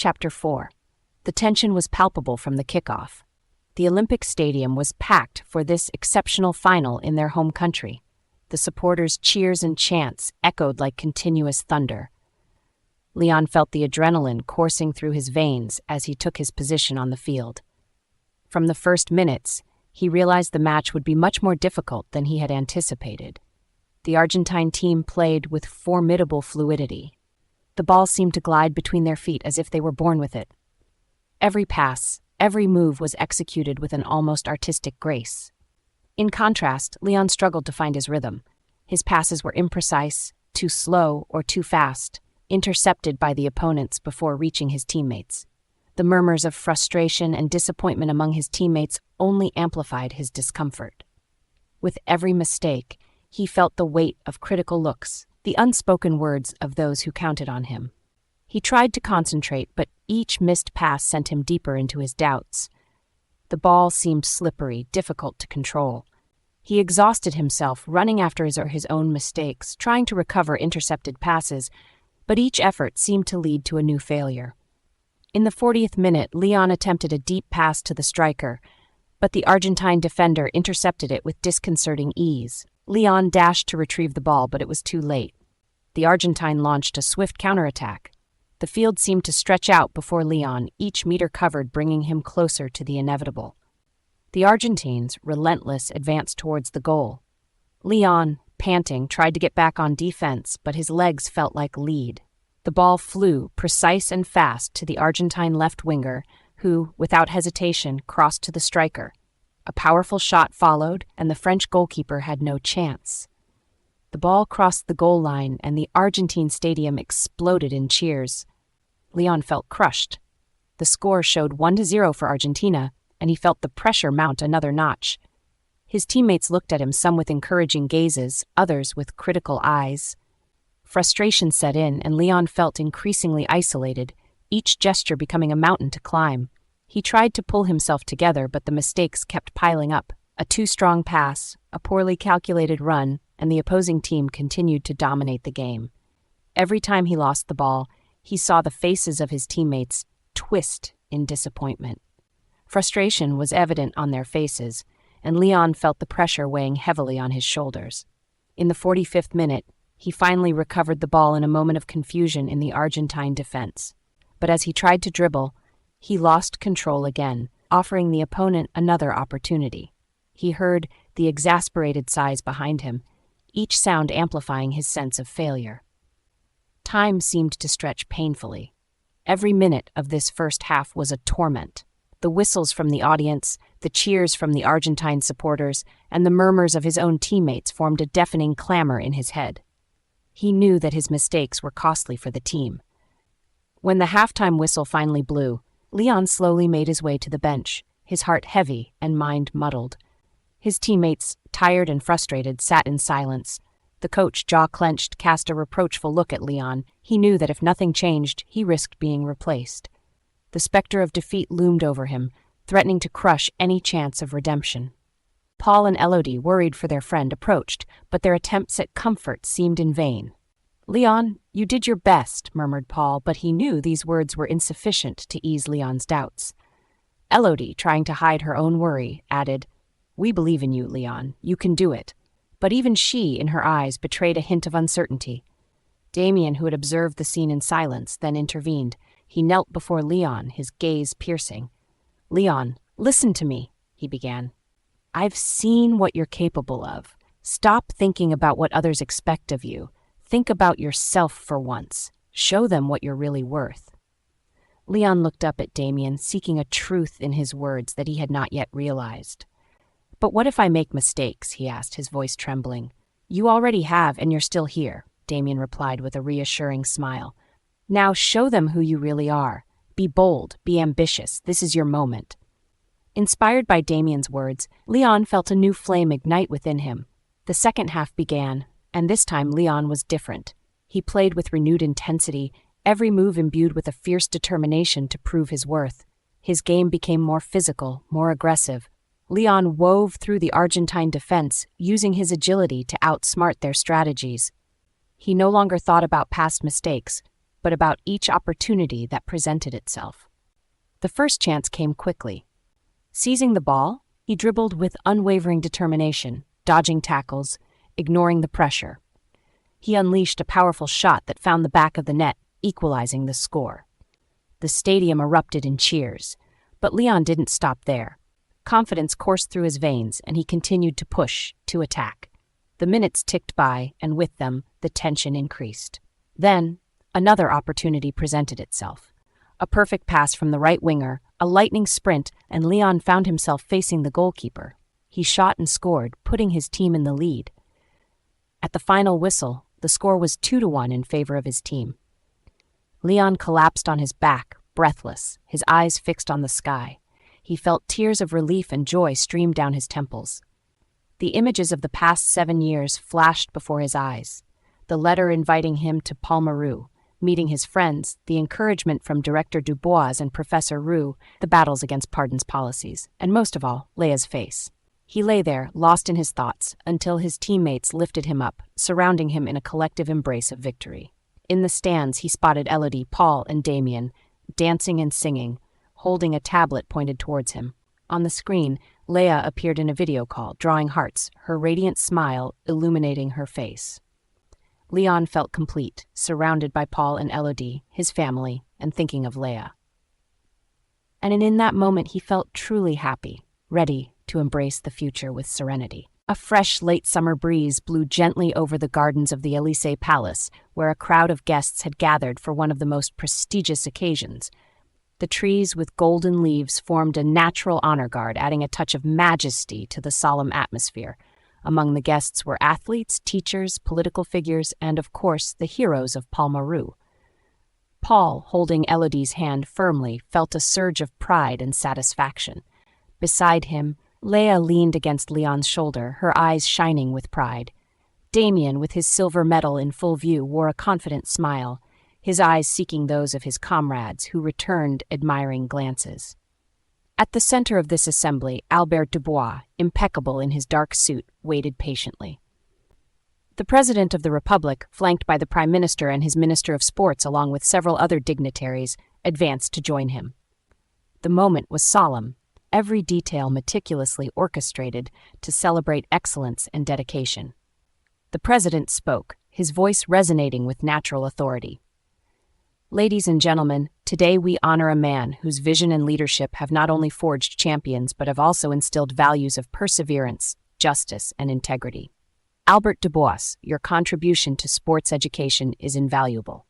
Chapter 4. The tension was palpable from the kickoff. The Olympic Stadium was packed for this exceptional final in their home country. The supporters' cheers and chants echoed like continuous thunder. Léon felt the adrenaline coursing through his veins as he took his position on the field. From the first minutes, he realized the match would be much more difficult than he had anticipated. The Argentine team played with formidable fluidity. The ball seemed to glide between their feet as if they were born with it. Every pass, every move was executed with an almost artistic grace. In contrast, Léon struggled to find his rhythm. His passes were imprecise, too slow or too fast, intercepted by the opponents before reaching his teammates. The murmurs of frustration and disappointment among his teammates only amplified his discomfort. With every mistake, he felt the weight of critical looks, the unspoken words of those who counted on him. He tried to concentrate, but each missed pass sent him deeper into his doubts. The ball seemed slippery, difficult to control. He exhausted himself, running after his own mistakes, trying to recover intercepted passes, but each effort seemed to lead to a new failure. In the 40th minute, Léon attempted a deep pass to the striker, but the Argentine defender intercepted it with disconcerting ease. Léon dashed to retrieve the ball, but it was too late. The Argentine launched a swift counterattack. The field seemed to stretch out before Léon, each meter covered bringing him closer to the inevitable. The Argentines, relentless, advanced towards the goal. Léon, panting, tried to get back on defense, but his legs felt like lead. The ball flew, precise and fast, to the Argentine left winger, who, without hesitation, crossed to the striker. A powerful shot followed, and the French goalkeeper had no chance. The ball crossed the goal line, and the Argentine stadium exploded in cheers. Léon felt crushed. The score showed 1-0 for Argentina, and he felt the pressure mount another notch. His teammates looked at him, some with encouraging gazes, others with critical eyes. Frustration set in, and Léon felt increasingly isolated, each gesture becoming a mountain to climb. He tried to pull himself together, but the mistakes kept piling up. A too-strong pass, a poorly calculated run, and the opposing team continued to dominate the game. Every time he lost the ball, he saw the faces of his teammates twist in disappointment. Frustration was evident on their faces, and Léon felt the pressure weighing heavily on his shoulders. In the 45th minute, he finally recovered the ball in a moment of confusion in the Argentine defense. But as he tried to dribble, he lost control again, offering the opponent another opportunity. He heard the exasperated sighs behind him, each sound amplifying his sense of failure. Time seemed to stretch painfully. Every minute of this first half was a torment. The whistles from the audience, the cheers from the Argentine supporters, and the murmurs of his own teammates formed a deafening clamor in his head. He knew that his mistakes were costly for the team. When the halftime whistle finally blew, Léon slowly made his way to the bench, his heart heavy and mind muddled. His teammates, tired and frustrated, sat in silence. The coach, jaw clenched, cast a reproachful look at Léon. He knew that if nothing changed, he risked being replaced. The specter of defeat loomed over him, threatening to crush any chance of redemption. Paul and Élodie, worried for their friend, approached, but their attempts at comfort seemed in vain. "Léon, you did your best," murmured Paul, but he knew these words were insufficient to ease Léon's doubts. Élodie, trying to hide her own worry, added, "We believe in you, Léon. You can do it." But even she, in her eyes, betrayed a hint of uncertainty. Damien, who had observed the scene in silence, then intervened. He knelt before Léon, his gaze piercing. "Léon, listen to me," he began. "I've seen what you're capable of. Stop thinking about what others expect of you. Think about yourself for once. Show them what you're really worth." Léon looked up at Damien, seeking a truth in his words that he had not yet realized. "But what if I make mistakes?" he asked, his voice trembling. "You already have, and you're still here," Damien replied with a reassuring smile. "Now show them who you really are. Be bold, be ambitious. This is your moment." Inspired by Damien's words, Léon felt a new flame ignite within him. The second half began, and this time Léon was different. He played with renewed intensity, every move imbued with a fierce determination to prove his worth. His game became more physical, more aggressive. Léon wove through the Argentine defense, using his agility to outsmart their strategies. He no longer thought about past mistakes, but about each opportunity that presented itself. The first chance came quickly. Seizing the ball, he dribbled with unwavering determination, dodging tackles, ignoring the pressure. He unleashed a powerful shot that found the back of the net, equalizing the score. The stadium erupted in cheers, but Léon didn't stop there. Confidence coursed through his veins, and he continued to push, to attack. The minutes ticked by, and with them, the tension increased. Then, another opportunity presented itself. A perfect pass from the right winger, a lightning sprint, and Léon found himself facing the goalkeeper. He shot and scored, putting his team in the lead. At the final whistle, the score was 2-1 in favor of his team. Léon collapsed on his back, breathless, his eyes fixed on the sky. He felt tears of relief and joy stream down his temples. The images of the past 7 years flashed before his eyes. The letter inviting him to Palmaroux, meeting his friends, the encouragement from Director Dubois and Professor Roux, the battles against Pardon's policies, and most of all, Léa's face. He lay there, lost in his thoughts, until his teammates lifted him up, surrounding him in a collective embrace of victory. In the stands, he spotted Élodie, Paul, and Damien, dancing and singing, holding a tablet pointed towards him. On the screen, Léa appeared in a video call, drawing hearts, her radiant smile illuminating her face. Léon felt complete, surrounded by Paul and Élodie, his family, and thinking of Léa. And in that moment he felt truly happy, ready to embrace the future with serenity. A fresh late summer breeze blew gently over the gardens of the Élysée Palace, where a crowd of guests had gathered for one of the most prestigious occasions. The trees with golden leaves formed a natural honor guard, adding a touch of majesty to the solemn atmosphere. Among the guests were athletes, teachers, political figures, and, of course, the heroes of Palmaroux. Paul, holding Élodie's hand firmly, felt a surge of pride and satisfaction. Beside him, Léa leaned against Léon's shoulder, her eyes shining with pride. Damien, with his silver medal in full view, wore a confident smile, his eyes seeking those of his comrades, who returned admiring glances. At the center of this assembly, Albert Dubois, impeccable in his dark suit, waited patiently. The President of the Republic, flanked by the Prime Minister and his Minister of Sports along with several other dignitaries, advanced to join him. The moment was solemn, every detail meticulously orchestrated to celebrate excellence and dedication. The President spoke, his voice resonating with natural authority. Ladies and gentlemen, today we honor a man whose vision and leadership have not only forged champions but have also instilled values of perseverance, justice, and integrity. Albert Dubois, your contribution to sports education is invaluable.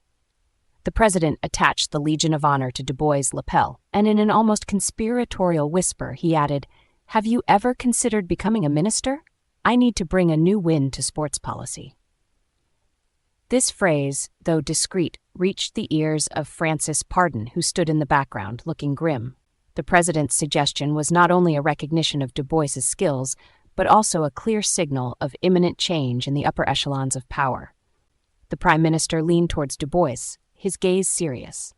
The President attached the Legion of Honor to Dubois' lapel, and in an almost conspiratorial whisper he added, "Have you ever considered becoming a minister? I need to bring a new wind to sports policy." This phrase, though discreet, reached the ears of Francis Pardon, who stood in the background, looking grim. The President's suggestion was not only a recognition of Dubois' skills, but also a clear signal of imminent change in the upper echelons of power. The Prime Minister leaned towards Dubois, his gaze serious.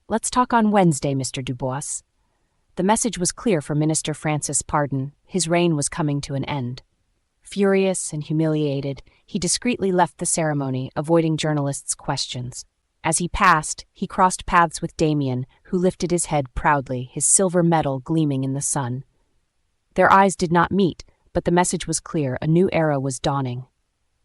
"Let's talk on Wednesday, Mr. Dubois." The message was clear for Minister Francis Pardon. His reign was coming to an end. Furious and humiliated, he discreetly left the ceremony, avoiding journalists' questions. As he passed, he crossed paths with Damien, who lifted his head proudly, his silver medal gleaming in the sun. Their eyes did not meet, but the message was clear: a new era was dawning.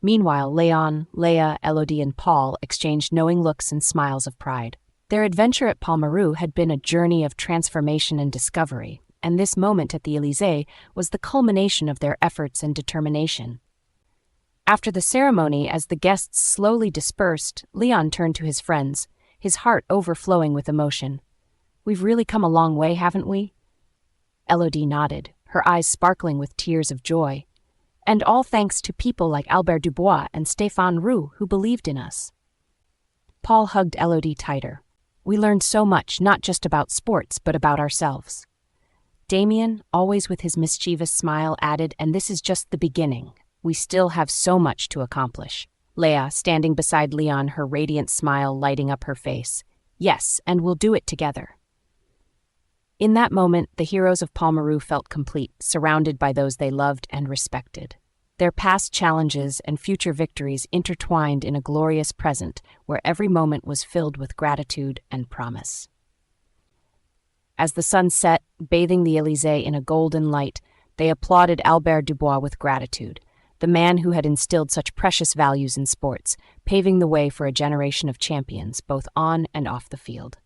Meanwhile, Léon, Léa, Élodie, and Paul exchanged knowing looks and smiles of pride. Their adventure at Palmaroux had been a journey of transformation and discovery, and this moment at the Élysée was the culmination of their efforts and determination. After the ceremony, as the guests slowly dispersed, Léon turned to his friends, his heart overflowing with emotion. "We've really come a long way, haven't we?" Élodie nodded, her eyes sparkling with tears of joy. "And all thanks to people like Albert Dubois and Stéphane Roux, who believed in us." Paul hugged Élodie tighter. "We learned so much, not just about sports, but about ourselves." Damien, always with his mischievous smile, added, "And this is just the beginning. We still have so much to accomplish." Léa, standing beside Léon, her radiant smile lighting up her face. "Yes, and we'll do it together." In that moment, the heroes of Palmaroux felt complete, surrounded by those they loved and respected. their past challenges and future victories intertwined in a glorious present where every moment was filled with gratitude and promise. As the sun set, bathing the Élysée in a golden light, they applauded Albert Dubois with gratitude, the man who had instilled such precious values in sports, paving the way for a generation of champions both on and off the field.